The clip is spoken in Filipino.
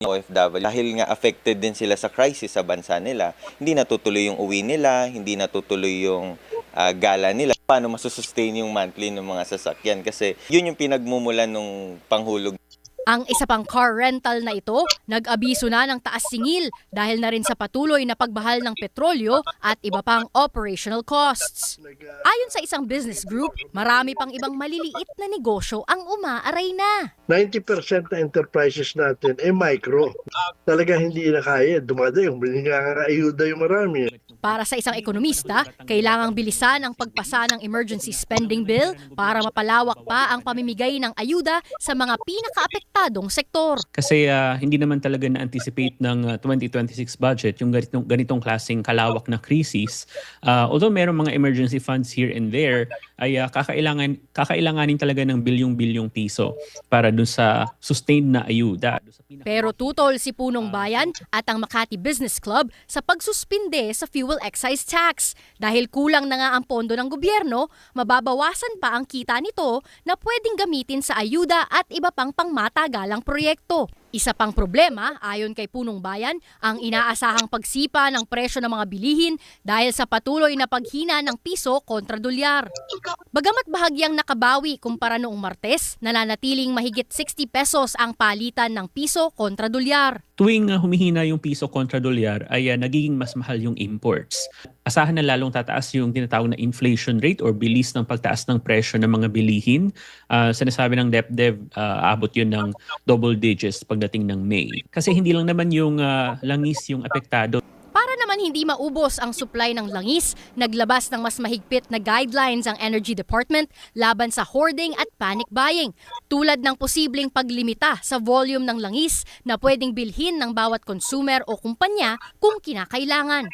OFW dahil nga affected din sila sa crisis sa bansa nila. Hindi natutuloy yung uwi nila, hindi natutuloy yung gala nila. Paano masusustain yung monthly ng mga sasakyan? Kasi yun yung pinagmumulan ng panghulog. Ang isa pang car rental na ito, nag-abiso na ng taas singil dahil na rin sa patuloy na pagbahal ng petrolyo at iba pang operational costs. Ayon sa isang business group, marami pang ibang maliliit na negosyo ang umaaray na. 90% na enterprises natin micro. Talaga hindi na kaya. Dumada yung ayuda yung marami. Para sa isang ekonomista, kailangang bilisan ang pagpasa ng emergency spending bill para mapalawak pa ang pamimigay ng ayuda sa mga pinakaapektadong sektor. Kasi hindi naman talaga na-anticipate ng 2026 budget yung ganitong klaseng kalawak na krisis. Although merong mga emergency funds here and there, ay kakailanganin talaga ng bilyong-bilyong piso para dun sa sustained na ayuda. Pero tutol si Punong Bayan at ang Makati Business Club sa pagsuspinde sa fuel excise tax. Dahil kulang na nga ang pondo ng gobyerno, mababawasan pa ang kita nito na pwedeng gamitin sa ayuda at iba pang pangmatagalang proyekto. Isa pang problema, ayon kay Punong Bayan, ang inaasahang pagsipa ng presyo ng mga bilihin dahil sa patuloy na paghina ng piso kontra dolyar. Bagamat bahagyang nakabawi kumpara noong Martes, nananatiling mahigit 60 pesos ang palitan ng piso kontra dolyar. Tuwing humihina yung piso kontra dolyar ay nagiging mas mahal yung imports. Asahan na lalong tataas yung tinatawag na inflation rate or bilis ng pagtaas ng presyo ng mga bilihin. Sinasabi ng DepDev, abot yun ng double digits pagdating ng May. Kasi hindi lang naman yung langis yung apektado. Para naman hindi maubos ang supply ng langis, naglabas ng mas mahigpit na guidelines ang Energy Department laban sa hoarding at panic buying, tulad ng posibleng paglimita sa volume ng langis na pwedeng bilhin ng bawat consumer o kumpanya kung kinakailangan.